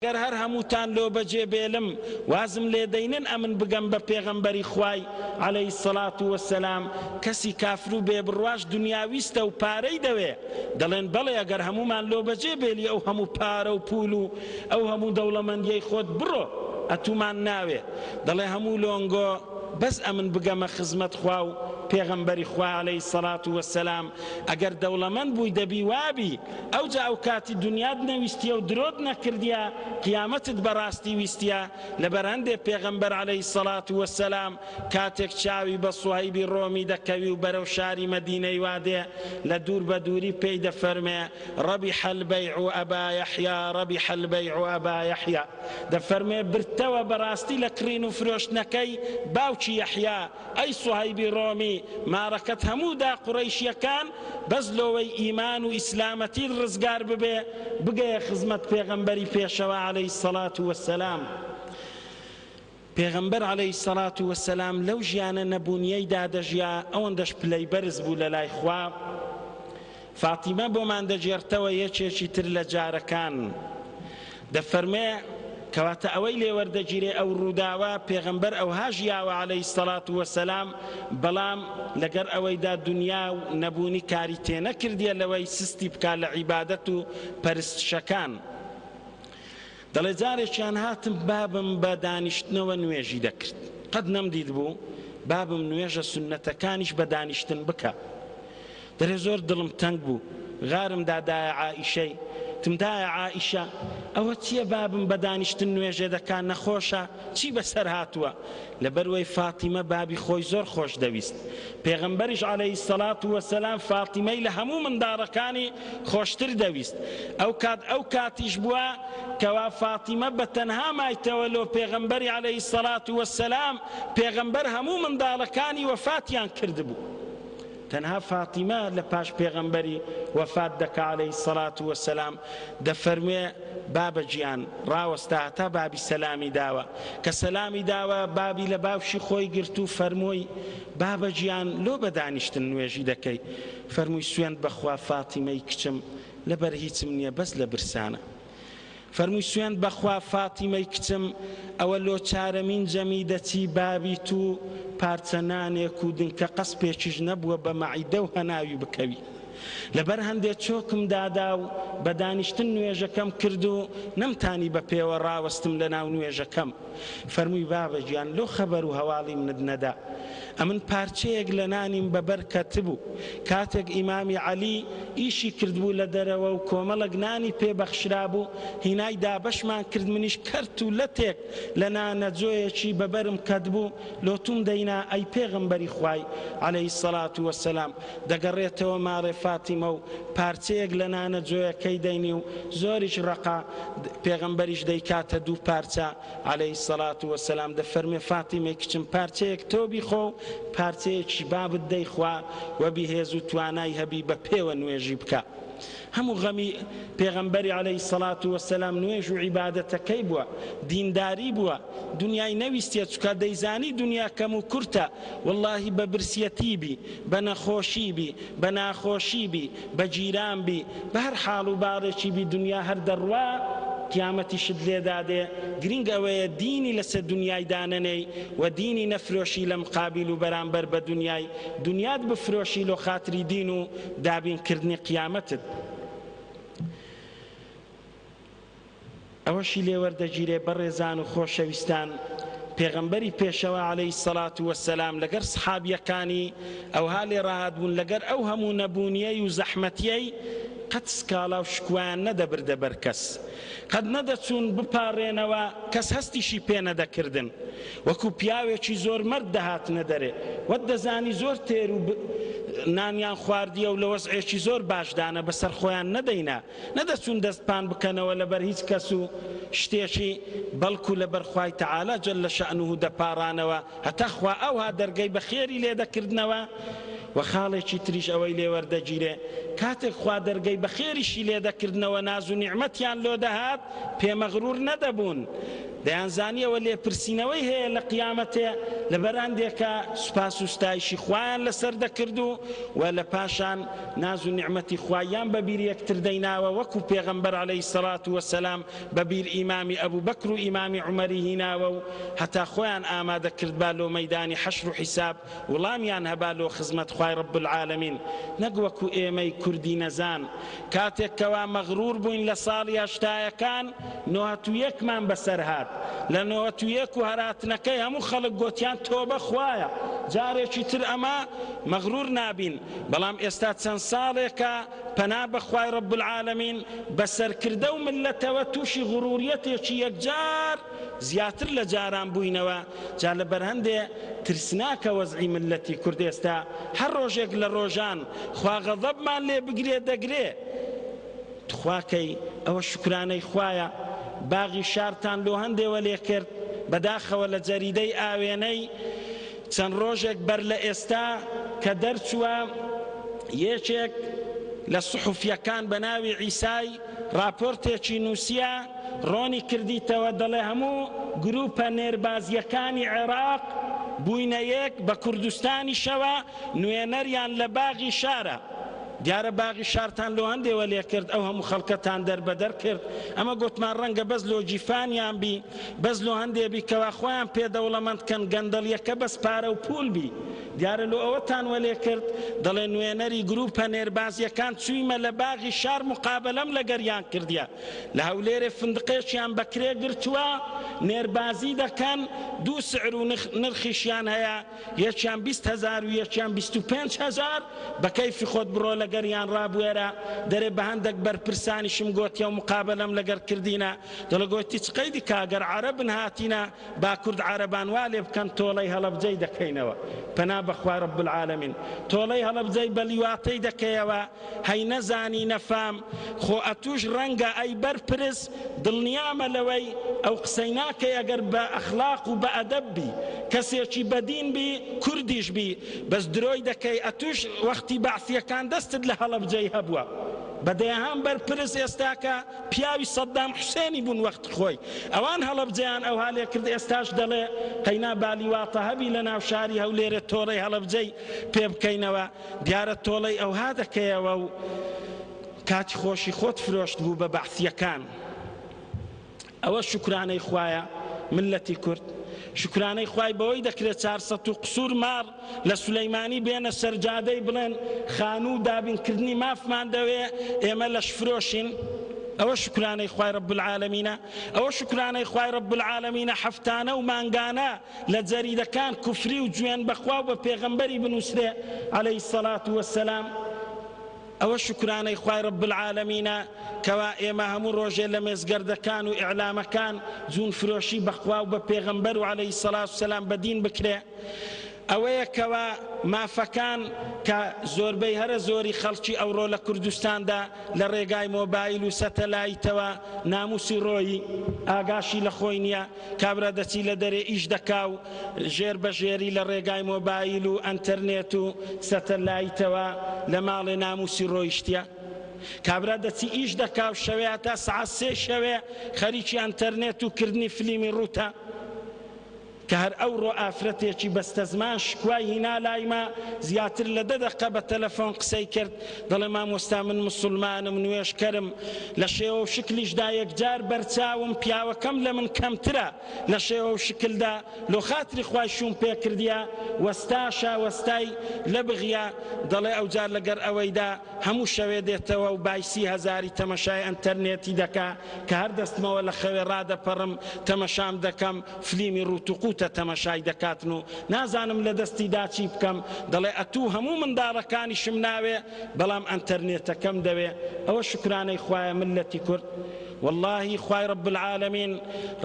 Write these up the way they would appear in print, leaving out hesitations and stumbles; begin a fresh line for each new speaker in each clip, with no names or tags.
گر هر هموتان لو بجێ بێلم وازم لێ دەینن ئەمن بگەم بە پێغەمبەری خوای عەلەیهی سەڵات وەسەلام کەسی کافر و بێبڕواش دنیاویستە و پارەی دەوێ دەڵێن بەڵێ ئەگەر هەمومان لۆ بەجێ بێلی ئەو هەموو پارە و پول و ئەو هەموو دەوڵەمەندیەی خۆت بڕۆ ئەتومان ناوێ دەڵێ هەموو لۆنگۆ بەس ئەمن بگەمە خزمەت خوا و پێغەمبەری خوا عەلەیهی سەڵات وەسەلام ئەگەر دەوڵەمەند بووی دەبی وابی ئەوجا ئەو کاتی دنیات نەویستیە و درۆت نەکردیە قیامەتت بەڕاستی ویستیە لەبەر هەندێک پێغەمبەر عەلەیهی سەڵات وەسەلام کاتێک چاوی بە سوهەیبی ڕۆمی دەکەوی و بەرەو شاری مەدینەی وادێ لە دوور بە دووری پێی دەفەرمێ ڕەبیح البەیع ئەبا یەحیا ڕەبیح البەیع ئەبا یەحیا دەفەرمێ برتەوە بەڕاستی لە کڕین و فرۆشتنەکەی باوکی یەحیا ئەی سوهەیبی ڕۆمی مارەکەت هەموودا قوڕەیشیەکان بەس لۆوەی ئیمان و ئیسلامەتی ڕزگار ببێ بگەیە خزمەت پێغەمبەری پێشەوە عەلەیهی سەڵات وەسەلام پێغەمبەر عەلەیهی سەڵات وەسەلام لەو ژیانە نەبوونیەیدا دەژیا ئەوەندەش پلەی بەرز بوو لە لای خوا فاتیمە بۆمان دەجێرتەوە یەکێکی تر لە جارەکان دەفەرمێ کەواتە ئەوەی لێوەردەگیرێ ئەو ڕووداوە پێغەمبەر ئەوها ژیاوە عەلەیهی سەڵات وەسەلام بەڵام لەگەر ئەوەیدا دنیا و نەبوونی کاری تێنەکردیە لەوەی سستی بکا لە عیبادەت و پەرستشەکان دەڵێ جارێکیان هاتم بابم بە دانیشتنەوە نوێژی دەکرد قەت نەمدید بوو بابم نوێژە سونەتەکانیش بە دانیشتن بکە دەڵێ زۆر دڵم تەنگ بوو غارم دادایە عائیشەی تمدایە عائیشە ئەوە چییە بابم بە دانیشتن نوێژێ دەکات نەخۆشە چی بەسەر هاتووە لەبەرەوەی فاتیمە بابی خۆی زۆر خۆش دەویست پێغەمبەریش عەلەیهی سەڵات وەسەلام فاتیمەی لە هەموو منداڵەکانی خۆشتر دەویست ئەو کاتیش بووە کەوا فاتیمە بە تەنها مایتەوە لۆ پێغەمبەری عەلەیهی سەڵات وەسەلام پێغەمبەر هەموو منداڵەکانی وەفاتیان کردبوو تەنها فاتیمە لە پاش پێغەمبەری وەفات دەکا عەلەیهی سەڵات وەسەلام دەفەرموێ بابە گیان ڕاوەستا هەتا بابی سەلامی داوە کە سەلامی داوە بابی لە باوشی خۆی گرت و فەرمووی بابە گیان لۆ بە دانیشتن نوێژی دەکەی فەرمووی سوێند بەخوا فاتیمەی کچم لەبەر هیچم نییە بەس لە برسانە فەرمووی سوێند بەخوا فاتیمەی کچم ئەوە لۆ چارەمین جەمی دەچی بابی تو پارچە نانێک و دنکە قەسپێکیش نەبووە بە مەعیدە و هەناوی بکەوی لەبەر هەندێک چۆکم دادا و بە دانیشتن نوێژەکەم کرد و نەمتانی بە پێوە ڕاوەستم لە ناو نوێژەکەم فەرمووی بابە گیان لۆ خەبەر و هەواڵی منت نەدا ئەمن پارچەیەک لە نانیم بەبەر کەتبوو کاتێک ئیمامی عەلی ئیشی کردبوو لە دەرەوە و کۆمەڵک نانی پێبەخشرا بوو هینای دابەشمان کرد منیش کەرت و لەتێک لە نانەجۆیەکی بەبەرم کەتبوو لۆتوم دەینا ئەی پێغەمبەری خوای عەلەیهی سەڵات وەسەلام دەگەڕێتەوە ماڕێ فاتیمە و پارچەیەک لە نانەجۆیەکەی دەینی و زۆریش ڕەقا پێغەمبەریش دەیکاتە دوو پارچە عەلەیهی سەڵات وەسەلام دەفەرمێ فاتیمەی کچم پارچەیەک تۆ بیخۆ و پارچەیەکی بابت دەیخوا وە بیهێز و توانای هەبی بە پێوە نوێژی بکە هەموو غەمی پێغەمبەری عەلەیهی سەڵات وەسەلام نوێژ و عیبادەتەکەی بووە دینداری بووە دنیای نەویستیە چکە دەیزانی دنیا کەم و کورتە وەڵڵاهی بە برسیەتی بی بە نەخۆشی بی بە ناخۆشی بی بە جیران بی بە هەر حاڵ و باڕێکی بی دنیا هەر دەڕوا قیامەتیشت لێدادێ گرنگ ئەوەیە دینی لەسەر دنیای دانەنەی و دینی نەفرۆشی لە مقابل و بەرامبەر بە دنیای دنیات بفرۆشی لۆ خاتری دین و دابینکردنی قیامەتت ئەوەشی لێوەردەگیرێ بەڕێزان و خۆشەویستان پێغەمبەری پێشەوە عەلەیهی سەڵات وەسەلام لەگەر سەحابیەکانی ئەوها لێ ڕاهاتبوون لەگەر ئەو هەموو نەبوونیەی و زەحمەتیەی قەت سکاڵا و شکوایان نەدەبردە بەر کەس قەت نەدەچوون بپارڕێنەوە کەس هەستیشی پێ نەدەکردن وەکو پیاوێکی زۆر مەرد دەهاتنە دەرێ وەت دەزانی زۆر تێر و نانیان خواردیە و لە وەزعێکی زۆر باشدانە بەسەر خۆیان نەدەینا نەدەچوون دەستپان بکەنەوە لەبەر هیچ کەس و شتێکی بەڵکو لەبەر خوای تەعالا جەل شەئنوه دەپاڕانەوە هەتا خوا ئەوها دەرگەی بە خێری لێ دەکردنەوە و خاڵێکی تریش ئەوەی لێوەردەگیرێ کاتێک خوا دەرگەی بە خێریشی لێ دەکردنەوە ناز و نیعمەتیان لۆ دەهات پێمەغرور نەدەبوون دەیانزانیەوە لێپرسینەوەی هەیە لە قیامەتێ لە بەراندێکە سوپاس و ستایشی خوایان لەسەر دەکرد و لە پاشان ناز و نیعمەتی خوایان بەبیر یەکتر دەیناوە وەکو پێغەمبەر عەلەیهی سەڵات وەسەلام بەبیر ئیمامی ئەبوو بەکر و ئیمامی عومەری هیناوە و هەتا خۆیان ئامادە کرد با لۆ مەیدانی حەشر و حیساب وڵامیان هەبا لۆ خزمەت خوای رب العالمین نەک وەکو ئێمەی کوردی نەزان کاتێک کەوا مەغرور بووین لە ساڵی هەشتایەکان 91مان بەسەر هات لە 91 و هەراتنەکەی هەموو خەڵک گوتیان تۆبە خوایە جارێکی تر ئەمە مەغرور نابین بەڵام ئێستا چەند ساڵێکە پەنا بە خوای رب العالمین بەسەرکردە و ملەتەوە تووشی غروریەتێکی یەکجار زیاتر لە جاران بووینەوە جا لە بەرهەندێ ترسناکە وەزعی ملەتی کورد ئێستا هەر ڕۆژێک لە ڕۆژان خوا غەضەبمان لێ بگرێ دەگرێ تخواکەی ئەوە شکرانەی خوایە باغی شارتان لۆ هەندێوە لێ کرد بەداخەوە لە جەریدەی ئاوێنەی چەند ڕۆژێک بەر لە ئێستا کە دەرچووە یەکێک لە سحوفیەکان بە ناوی عیسای راپۆرتێکی نووسیە ڕۆنی کردیتەوە دەڵێ هەموو گروپە نێربازیەکانی عێراق بووینە یەک بە کوردستانی شەوە نوێنەریان لە باغی شارە دیارە باغی شارتان لۆ هەندێوە لێ کرد ئەو هەموو خەڵکەتان دەربەدەر کرد ئەمە گوتمان ڕەنگە بەس لۆ جیفانیان بی بەس لۆ هەندێبی کەوا خۆیان پێدەوڵەمەندکەن گەندەڵیەکە بەس پارە و پول بی دیارە لۆ ئەوەتان وەلێ کرد دەڵێ نوێنەری گروپە نێربازیەکان چوویمە لە باغی شار مقابلەم لەگەریان کردیە لە هەولێرێ فندقێکیان بەکرێ گرتووە نێربازی دەکەن دوو سعر و نرخیشیان هەیە یەکیان 20,000 و یەکیان 25,000 بە کەیفی خۆت بڕۆ لەگەریان ڕابوێرە دەرێ بە هەندێک بەرپرسانیشم گوتیە و مقابلەم لەگەر کردینە دەڵێ گوتی چ قەیدی کاگەر عەرەبن هاتینە با کورد عەرەبان وا لێ بکەن تۆڵەی هەڵەبجەی دەکەینەوە پەنا بەخوا رب العالمین تۆڵەی هەڵەبجەی بە لیواتەی دەکەیەوە هەی نەزانی نەفام خۆ ئەتوش ڕەنگە ئەی بەرپرس دڵنیامە لەوەی ئەو قسەی ناکەی ئەگەر بە ئەخلاق و بە ئەدەب بی کەسێکی بەدین بی کوردیش بی بەس درۆی دەکەی ئەتوش وەختی بەعسیەکان دەستت لە هەڵەبجەی هەبووە بەدەیەهام بەرپرس ئێستاکە پیاوی سەدام حوسێنی بوون وەختی خۆی ئەوان هەڵەبجەیان ئەو هەڵێ کرد ئێستاش دەڵێ قەینا بالیواتە هەبی لە ناو شاری هەولێرە تۆڵەی هەڵەبجەی پێ بکەینەوە دیارە تۆڵەی ئەوها دەکەیەوە و کاتی خۆشی خۆت فرۆشت بوو بە بەعسیەکان ئەوە شکرانەی خوایە ملەتی کورد شکرانەی خوای بەوەی دەکرێت 400 و قسوور ماڕ لە سولەیمانی بێنە سەرجادەی بڵێن خانوو دابینکردنی مافمان دەوێ ئێمە لەش فرۆشین ئەوە شکرانەی خوای رب العالمینە ئەوە شکرانەی خوای رب العالمینە هەفتانە و مانگانە لە جەریدەکان کوفری و گوێن بەخوا و بە پێغەمبەری بنووسرێ عەلەیهی سەڵات وەسەلام ئەوە شکرانەی خوای رب العالمینە کەوا ئێمە هەموو ڕۆژێ لە مێزگەردەکان و ئیعلامەکان جوون فرۆشی بەخوا و بە پێغەمبەر و عەلەیهی سەڵات وسەلام بەدین بکرێ ئەوەیە کەوا مافەکان کە زۆربەی هەرە زۆری خەڵکی ئەوڕۆ لە کوردستاندا لە ڕێگای مۆبایل و سەتەلایتەوە ناموسی ڕۆیی ئاگاشی لە خۆی نییە کابرا دەچی لە دەرێ ئیش دەکا و ژێر بە ژێری لە ڕێگای مۆبایل و ئەنتەرنێت و سەتەلایتەوە لە ماڵێ ناموسی ڕۆیشتە کابرا دەچی ئیش دەکا و شەوێ تا سەعات 3 شەوێ خەریکی ئەنتەرنێت و کردنی فلیمی ڕوتە کە هەر ئەوڕۆ ئافرەتێکی بەستە زمان شکوای هینا لایمە زیاتر لە 10 دەقە بە تەلەفۆن قسەی کرد دەڵێ مامۆستا من موسڵمانم نوێژکەرم لە شێوە و شکلیشدا یەکجار بەرچاوم پیاوەکەم لە من کەمترە لە شێوە و شکلدا لۆ خاتری خوای شوم پێ کردیە وەستاشە وەستای لە بغیە دەڵێ ئەوجار لەگەر ئەوەیدا هەموو شەوێ دێتەوە و بایسی هەزاری تەمەشای ئەنتەرنێتی دەکا کە هەر دەستمەوە لە خەوێ ڕادەپەڕم تەمەشام دەکەم فلیمی ڕوتوقوت تەمەشای دەکاتن و نازانم لە دەستی دا چی بکەم دەڵێ ئەتوو هەموو منداڵەکانیشم ناوێ بەڵام ئەنتەرنێتەکەم دەوێ ئەوە شکرانەی خوایە ملەتی کورد واللهی خوای رب العالمین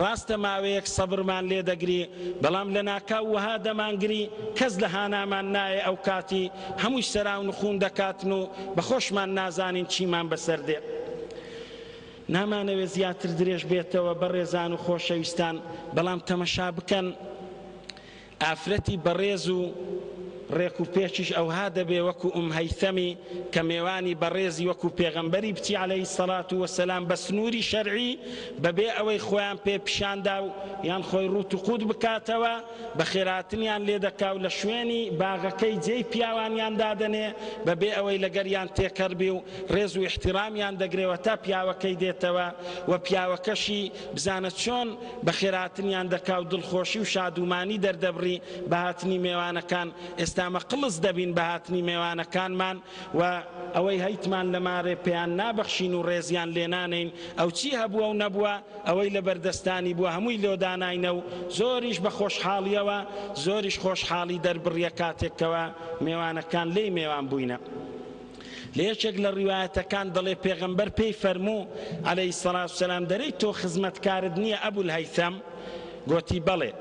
ڕاستە ماوەیەک سەبرمان لێ دەگری بەڵام لە ناکاو وەها دەمانگری کەس لە هانامان نایە ئەو کاتی هەمووی سەراو نخوون دەکاتن و بەخۆشمان نازانین چیمان بەسەر دێ نامانەوێ زیاتر درێژ بێتەوە بەڕێزان و خۆشەویستان بەڵام تەمەشا بکەن ئافرەتی بەڕێز و ڕێک و پێچیش ئەوها دەبێ وەکو هەیثەمی کە میێوانی بەڕێزی وەکو پێغەمبەری بچی عەلەیهی سەڵات وەسەلام بە سنووری شەرعی بەبێ ئەوەی خۆیان پێ پیشاندا و یان خۆی ڕوت و قوت بکاتەوە بە خێراتنیان لێ دەکا و لە شوێنی باغەکەی جێی پیاوانیان دادەنێ بەبێ ئەوەی لەگەریان تێکەڕ بێ و ڕێز و احتیرامیان دەگرێەوە تا پیاوەکەی دێتەوە و پیاوەکەشی بزانە چۆن بە خێراتنیان دەکا و دڵخۆشی و شادومانی دەردەبڕی بە هاتنی میێوانەکان. ئێستامە قڵس دەبین بە هاتنی میێوانەکانمان و ئەوەی هەیتمان لە مارێ پێیان نابەخشین و ڕێزیان لێنانین ئەو چی هەبووە و نەبووە ئەوەی لە بەردەستانی بووە هەمووی لۆداناینە و زۆریش بە خۆشحاڵیەوە زۆریش خۆشحاڵی دەربڕیە کاتێکەوە میێوانەکان لێی میێوان بووینە. لە یەکێک لە ڕیوایەتەکان دەڵێ پێغەمبەر پێی فەرموو عەلەیهی سەڵات وسەلام دەرەی تۆ خزمەتکارت نییە ئەبولهەیثەم؟ گوتی بەڵێ.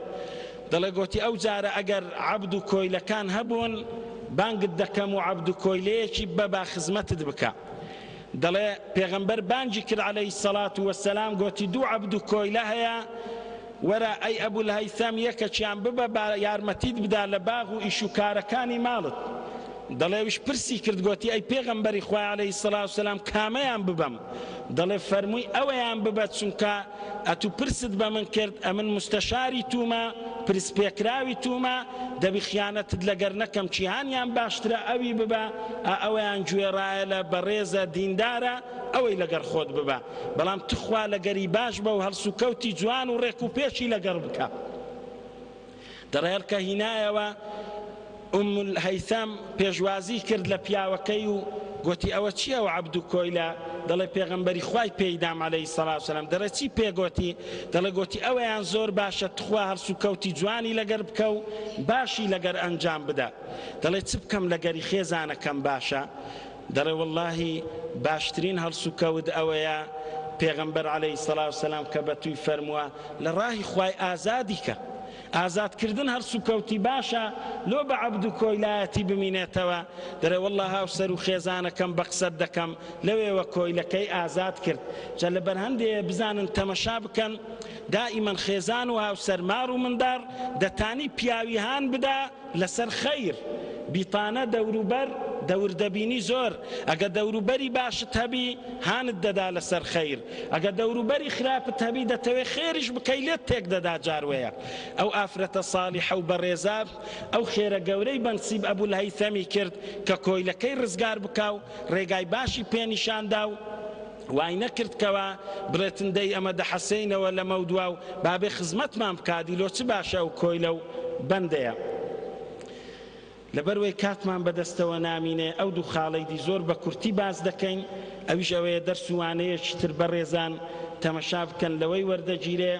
دەڵێ گوتی ئەو جارە ئەگەر عەبد و کۆیلەکان هەبوون بانگت دەکەم و عەبد و کۆیلەیەکی بەبا خزمەتت بکە. دەڵێ پێغەمبەر بانگی کرد عەلەیهی سەڵات وەسەلام گوتی دوو عەبد و کۆیلە هەیە وەرە ئەی ئەبولهەیثەم یەکەچیان ببە یارمەتیت بدا لە باغ و ئیش و کارەکانی ماڵت. دەڵێویش پرسی کرد گوتی ئەی پێغەمبەری خوا عەلەیهی سەڵات وسەلام کامەیان ببەم؟ دەڵێ فەرمووی ئەوەیان ببە چونکە ئەتو پرست بە من کرد ئەمن مستەشاری تومە پرسپێکراوی تومە دەبی خیانەتت لەگەر نەکەم چیهانیان باشترە ئەوی ببە ئەوەیان گوێڕایە لە بەڕێزە دیندارە ئەوەی لەگەر خۆت ببە بەڵام تخوا لەگەری باش بە و هەڵسوکەوتی جوان و ڕێک و پێچی لەگەڕ بکە. دەڕێر کە هینایەوە هەیثەم پێشوازی کرد لە پیاوەکەی و گوتی ئەوە چیەوە عەبد و کۆیلە؟ دەڵێ پێغەمبەری خوای پێیدام عەلەیهی سەڵات وسەلام. دەڵێ چی پێگوتی؟ دەڵێ گوتی ئەوەیان زۆر باشە تخوا هەڵسوکەوتی جوانی لەگەر بکە و باشی لەگەر ئەنجام بدە. دەڵێ چ بکەم لەگەری خێزانەکەم باشە؟ دەڵێ وەڵڵاهی باشترین هەڵسوکەوت ئەوەیە پێغەمبەر عەلەیهی سەڵات وسەلام کە بەتووی فەرمووە لە ڕاهی خوای ئازادی کە. ئازادکردن هەرسوکەوتی باشە لۆ بە عەبد و کۆیلایەتی بمینێتەوە. دەرێ وەڵڵا هاوسەر و خێزانەکەم بە قسەت دەکەم لەوێوە کۆیلەکەی ئازاد کرد. جا لەبەر هەندێ بزانن تەمەشا بکەن دائیمەن خێزان و هاوسەر ماڕ و منداڕ دەتانی پیاوی هان بدا لەسەر خەیر. بیتانە دەوروبەر دەوردەبینی زۆر ئەگە دەوروبەری باشت هەبی هانت دەدا لەسەر خەیر ئەگە دەوروبەری خراپت هەبی دەتەوێ خێریش بکەی لێت تێک دەدا جاروەیە. ئەو ئافرەتە ساڵیحە و بەڕێزە ئەو خێرە گەورەی بەنسیب ئەبولهەیثەمی کرد کە کۆیلەکەی ڕزگار بکاو ڕێگای باشی پێنیشاندا و وای نەکردکەوە بڵێتندەی ئەمە دەحەسەینەوە لە مەودوا و بابێ خزمەتمان بکاتی لۆ چ باشە و کۆیلە و بەندەیە. لەبەروەی کاتمان بەدەستەوە نامینێ ئەو دوو خاڵەیدی زۆر بە کورتی باز دەکەین ئەویش ئەوەیە دەرسوانەیەکی تر بەڕێزان تەمەشا بکەن لەوەی وەردەگیرێ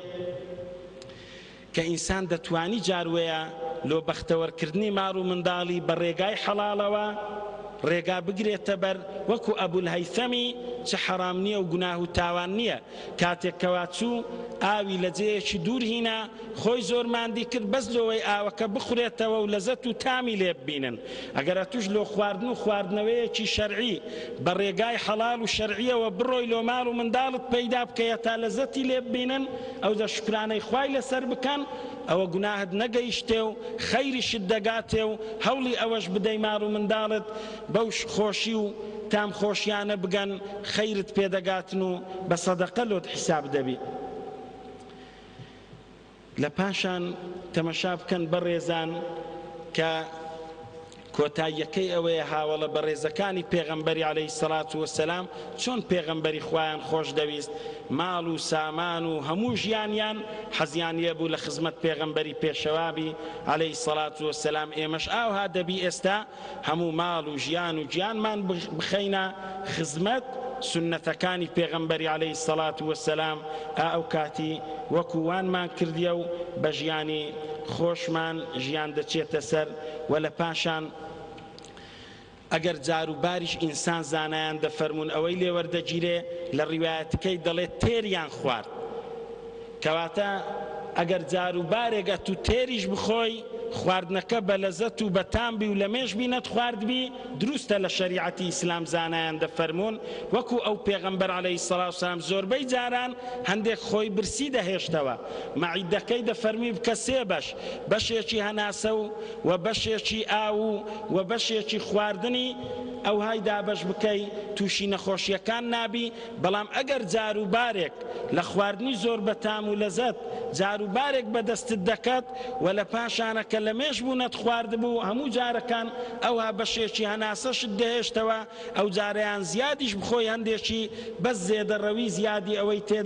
کە ئینسان دەتوانی جاروەیە لۆ بەختەوەرکردنی ماڕ و منداڵی بە ڕێگای حەڵاڵەوە ڕێگا بگرێتە بەر وەکو ئەبولهەیثەمی چ حەرام نییە و گوناه و تاوان نییە. کاتێک کەوا چوو ئاوی لە جێیەکی دوور هینا خۆی زۆر ماندی کرد بەس لۆوەی ئاوەکە بخورێتەوە و لەزەت و تامی لێ ببینن. ئەگەر توش لۆ خواردن و خواردنەوەیەکی شەرعی بە ڕێگای حەڵال و شەرعیەوە بڕۆی لۆ ماڵ و منداڵت پەیدا بکەیە تا لەزەتی لێ ببینن ئەو دە شکرانەی خوای لەسەر بکەن ئەوە گوناهت نەگەیشتێ و خەیریشت دەگاتێ و هەوڵی ئەوەش بدەی ماڕ و منداڵت بەو خۆشی و تام خۆشیانە بگەن خەیرت پێدەگاتن و بە سەدەقە لۆت حیساب دەبی. لە پاشان تەمەشا بکەن بەڕێزان کە کۆتاییەکەی ئەوەیە هاوڵە بەڕێزەکانی پێغەمبەری عەلەیهی سەڵات وەسەلام چۆن پێغەمبەری خوایان خۆش دەویست ماڵ و سامان و هەموو ژیانیان حەزیانیە بوو لە خزمەت پێغەمبەری پێشەوابی عەلەیهی سەڵات وەسەلام. ئێمەش ئاوها دەبی ئێستا هەموو ماڵ و ژیان و گیانمان بخەینە خزمەت سنەتەکانی پێغەمبەری عەلەیهی سەڵات وەسەلام ئەو کاتی وەکووانمان کردیە و بە ژیانی خۆشمان ژیان دەچێتە سەر و لە پاشان ئەگەر جاروباریش ئینسان زانایان دەفەرمون ئەوەی لێوەردەگیرێ لە ڕیوایەتەکەی دەڵێت تێریان خوارد کەواتە ئەگەر جاروبارێک ئەتو تێریش بخۆی خواردنەکە بە لەزەت و بەتام بی و لە مێژ بینەت خواردبی دروستە لە شەریعەتی ئیسلام زانایان دەفەرمون وەکو ئەو پێغەمبەر عەلەیهی سەڵات وسەلام زۆربەی جاران هەندێک خۆی برسی دەهێشتەوە مەعیدەکەی دەفەرمی بکە سێ بەشێکی هەناسە و بەشێکی ئاو و بەشێکی خواردنی ئەو های دابەش بکەی تووشی نەخۆشیەکان نابی بەڵام ئەگەر جاروبارێک لە خواردنی زۆر بەتام و لەزەت جاروبارێک بەدەستت دەکات و لە پاشانەکە لە مێژ بوونەت خواردبوو هەموو جارەکان ئەوها بەشێکی هەناسەشت دەهێشتەوە ئەو جارەیان زیادیش بخۆی هەندێکی بەس زێدەڕەوی زیادی ئەوەی تێدا